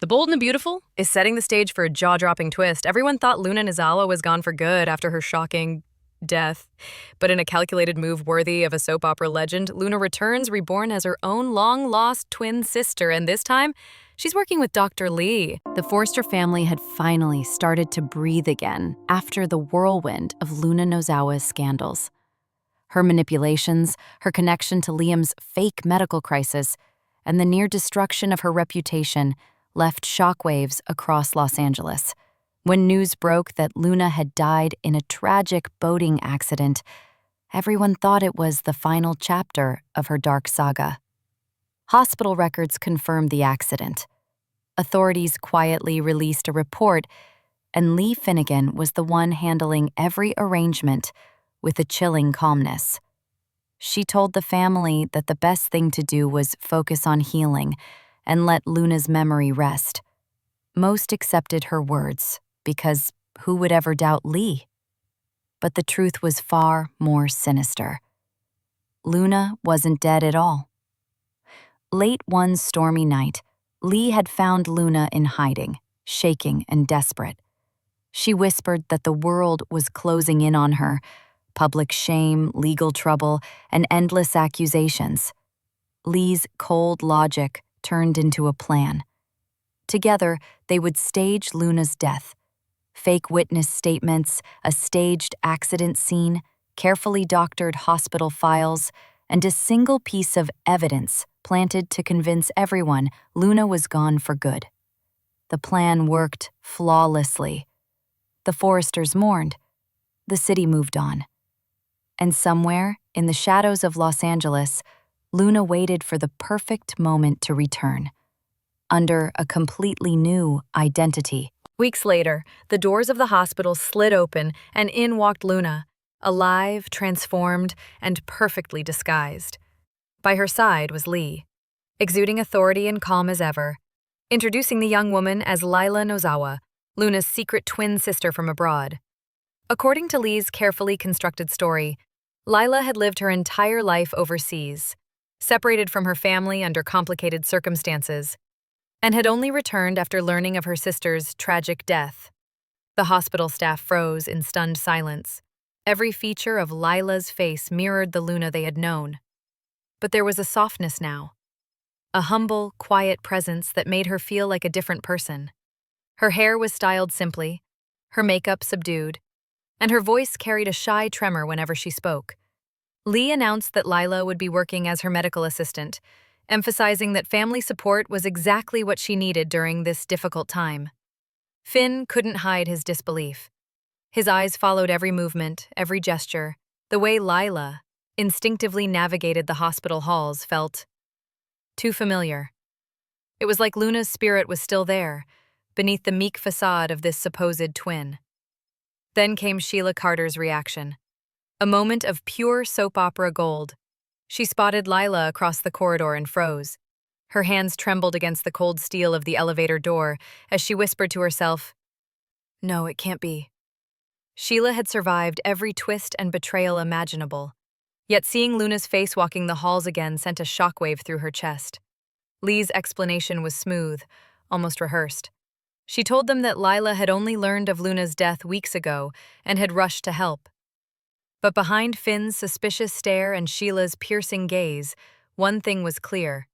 The Bold and the Beautiful is setting the stage for a jaw-dropping twist. Everyone thought Luna Nozawa was gone for good after her shocking death. But in a calculated move worthy of a soap opera legend, Luna returns reborn as her own long-lost twin sister, and this time, she's working with Dr. Lee. The Forster family had finally started to breathe again after the whirlwind of Luna Nozawa's scandals. Her manipulations, her connection to Liam's fake medical crisis, and the near destruction of her reputation left shockwaves across Los Angeles. When news broke that Luna had died in a tragic boating accident, everyone thought it was the final chapter of her dark saga. Hospital records confirmed the accident. Authorities quietly released a report, and Lee Finnegan was the one handling every arrangement with a chilling calmness. She told the family that the best thing to do was focus on healing and let Luna's memory rest. Most accepted her words, because who would ever doubt Lee? But the truth was far more sinister. Luna wasn't dead at all. Late one stormy night, Lee had found Luna in hiding, shaking and desperate. She whispered that the world was closing in on her, public shame, legal trouble, and endless accusations. Lee's cold logic turned into a plan. Together, they would stage Luna's death. Fake witness statements, a staged accident scene, carefully doctored hospital files, and a single piece of evidence planted to convince everyone Luna was gone for good. The plan worked flawlessly. The Forresters mourned. The city moved on. And somewhere, in the shadows of Los Angeles, Luna waited for the perfect moment to return, under a completely new identity. Weeks later, the doors of the hospital slid open and in walked Luna, alive, transformed, and perfectly disguised. By her side was Lee, exuding authority and calm as ever, introducing the young woman as Lila Nozawa, Luna's secret twin sister from abroad. According to Lee's carefully constructed story, Lila had lived her entire life overseas, separated from her family under complicated circumstances, and had only returned after learning of her sister's tragic death. The hospital staff froze in stunned silence. Every feature of Lila's face mirrored the Luna they had known. But there was a softness now, a humble, quiet presence that made her feel like a different person. Her hair was styled simply, her makeup subdued, and her voice carried a shy tremor whenever she spoke. Lee announced that Lila would be working as her medical assistant, emphasizing that family support was exactly what she needed during this difficult time. Finn couldn't hide his disbelief. His eyes followed every movement, every gesture. The way Lila instinctively navigated the hospital halls felt too familiar. It was like Luna's spirit was still there, beneath the meek facade of this supposed twin. Then came Sheila Carter's reaction. A moment of pure soap opera gold. She spotted Lila across the corridor and froze. Her hands trembled against the cold steel of the elevator door as she whispered to herself, "No, it can't be." Sheila had survived every twist and betrayal imaginable, yet seeing Luna's face walking the halls again sent a shockwave through her chest. Lee's explanation was smooth, almost rehearsed. She told them that Lila had only learned of Luna's death weeks ago and had rushed to help. But behind Finn's suspicious stare and Sheila's piercing gaze, one thing was clear.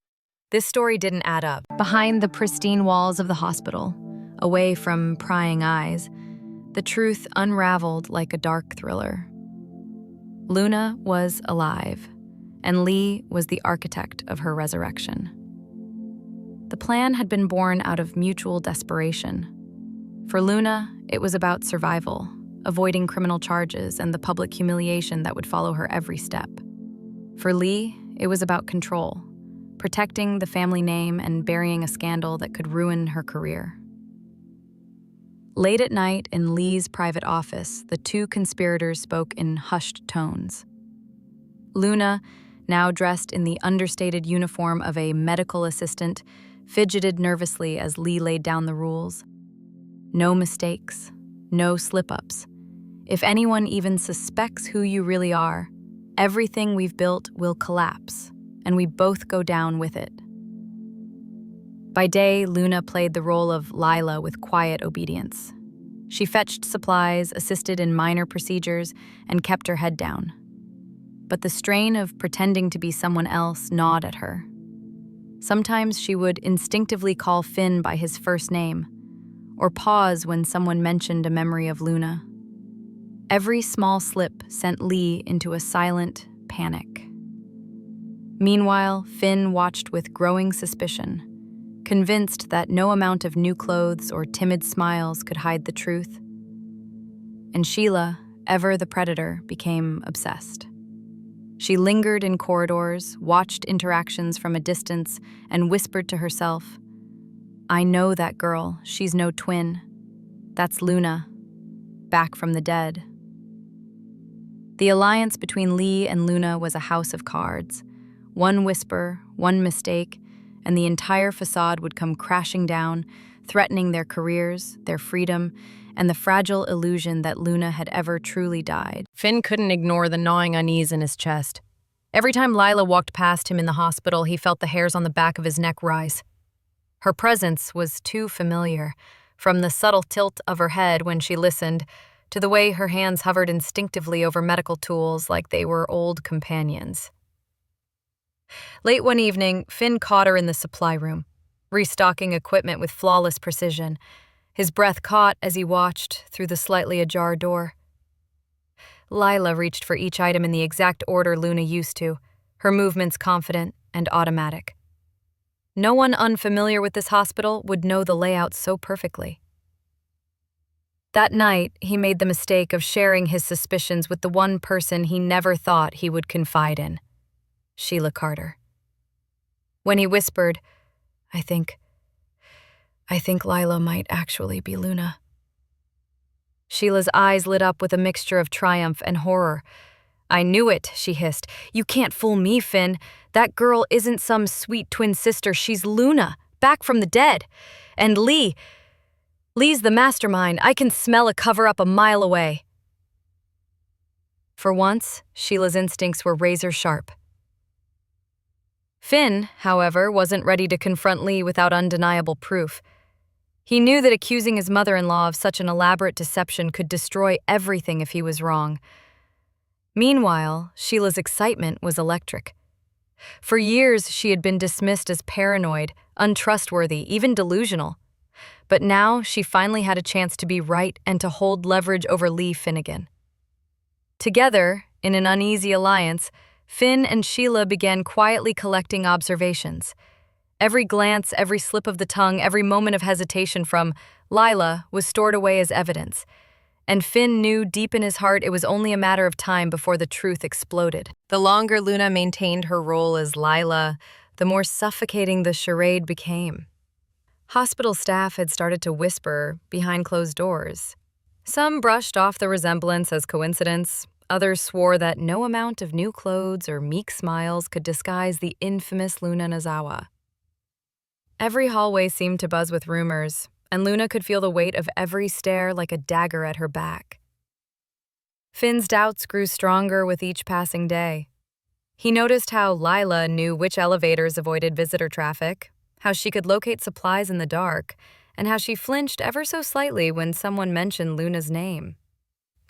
This story didn't add up. Behind the pristine walls of the hospital, away from prying eyes, the truth unraveled like a dark thriller. Luna was alive, and Lee was the architect of her resurrection. The plan had been born out of mutual desperation. For Luna, it was about survival, avoiding criminal charges and the public humiliation that would follow her every step. For Lee, it was about control, protecting the family name and burying a scandal that could ruin her career. Late at night in Lee's private office, the two conspirators spoke in hushed tones. Luna, now dressed in the understated uniform of a medical assistant, fidgeted nervously as Lee laid down the rules. No mistakes, no slip-ups. If anyone even suspects who you really are, everything we've built will collapse, and we both go down with it. By day, Luna played the role of Lila with quiet obedience. She fetched supplies, assisted in minor procedures, and kept her head down. But the strain of pretending to be someone else gnawed at her. Sometimes she would instinctively call Finn by his first name, or pause when someone mentioned a memory of Luna. Every small slip sent Lee into a silent panic. Meanwhile, Finn watched with growing suspicion, convinced that no amount of new clothes or timid smiles could hide the truth. And Sheila, ever the predator, became obsessed. She lingered in corridors, watched interactions from a distance, and whispered to herself, "I know that girl. She's no twin. That's Luna, back from the dead." The alliance between Lee and Luna was a house of cards. One whisper, one mistake, and the entire facade would come crashing down, threatening their careers, their freedom, and the fragile illusion that Luna had ever truly died. Finn couldn't ignore the gnawing unease in his chest. Every time Lila walked past him in the hospital, he felt the hairs on the back of his neck rise. Her presence was too familiar, from the subtle tilt of her head when she listened, to the way her hands hovered instinctively over medical tools like they were old companions. Late one evening, Finn caught her in the supply room, restocking equipment with flawless precision. His breath caught as he watched through the slightly ajar door. Lila reached for each item in the exact order Luna used to, her movements confident and automatic. No one unfamiliar with this hospital would know the layout so perfectly. That night, he made the mistake of sharing his suspicions with the one person he never thought he would confide in, Sheila Carter. When he whispered, I think Lila might actually be Luna." Sheila's eyes lit up with a mixture of triumph and horror. "I knew it," she hissed. "You can't fool me, Finn. That girl isn't some sweet twin sister. She's Luna, back from the dead. And Lee's the mastermind. I can smell a cover-up a mile away." For once, Sheila's instincts were razor-sharp. Finn, however, wasn't ready to confront Lee without undeniable proof. He knew that accusing his mother-in-law of such an elaborate deception could destroy everything if he was wrong. Meanwhile, Sheila's excitement was electric. For years, she had been dismissed as paranoid, untrustworthy, even delusional. But now, she finally had a chance to be right and to hold leverage over Lee Finnegan. Together, in an uneasy alliance, Finn and Sheila began quietly collecting observations. Every glance, every slip of the tongue, every moment of hesitation from Lila was stored away as evidence. And Finn knew deep in his heart it was only a matter of time before the truth exploded. The longer Luna maintained her role as Lila, the more suffocating the charade became. Hospital staff had started to whisper behind closed doors. Some brushed off the resemblance as coincidence. Others swore that no amount of new clothes or meek smiles could disguise the infamous Luna Nozawa. Every hallway seemed to buzz with rumors, and Luna could feel the weight of every stare like a dagger at her back. Finn's doubts grew stronger with each passing day. He noticed how Lila knew which elevators avoided visitor traffic, how she could locate supplies in the dark, and how she flinched ever so slightly when someone mentioned Luna's name.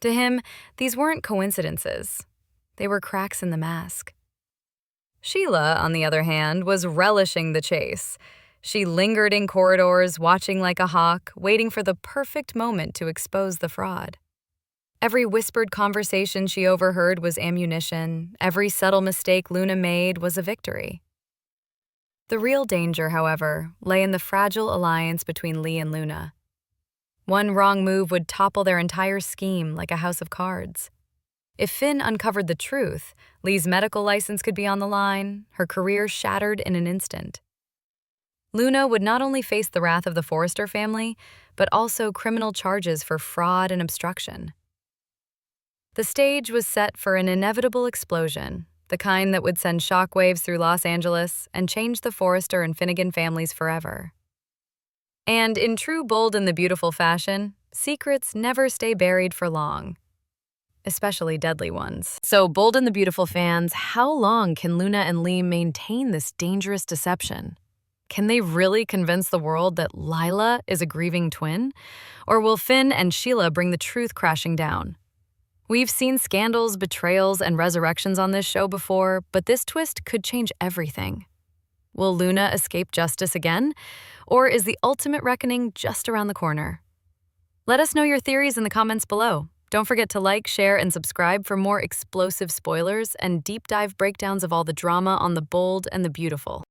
To him, these weren't coincidences. They were cracks in the mask. Sheila, on the other hand, was relishing the chase. She lingered in corridors, watching like a hawk, waiting for the perfect moment to expose the fraud. Every whispered conversation she overheard was ammunition. Every subtle mistake Luna made was a victory. The real danger, however, lay in the fragile alliance between Lee and Luna. One wrong move would topple their entire scheme like a house of cards. If Finn uncovered the truth, Lee's medical license could be on the line, her career shattered in an instant. Luna would not only face the wrath of the Forrester family, but also criminal charges for fraud and obstruction. The stage was set for an inevitable explosion, the kind that would send shockwaves through Los Angeles and change the Forrester and Finnegan families forever. And in true Bold and the Beautiful fashion, secrets never stay buried for long, especially deadly ones. So, Bold and the Beautiful fans, how long can Luna and Lee maintain this dangerous deception? Can they really convince the world that Lila is a grieving twin? Or will Finn and Sheila bring the truth crashing down? We've seen scandals, betrayals, and resurrections on this show before, but this twist could change everything. Will Luna escape justice again? Or is the ultimate reckoning just around the corner? Let us know your theories in the comments below. Don't forget to like, share, and subscribe for more explosive spoilers and deep dive breakdowns of all the drama on The Bold and the Beautiful.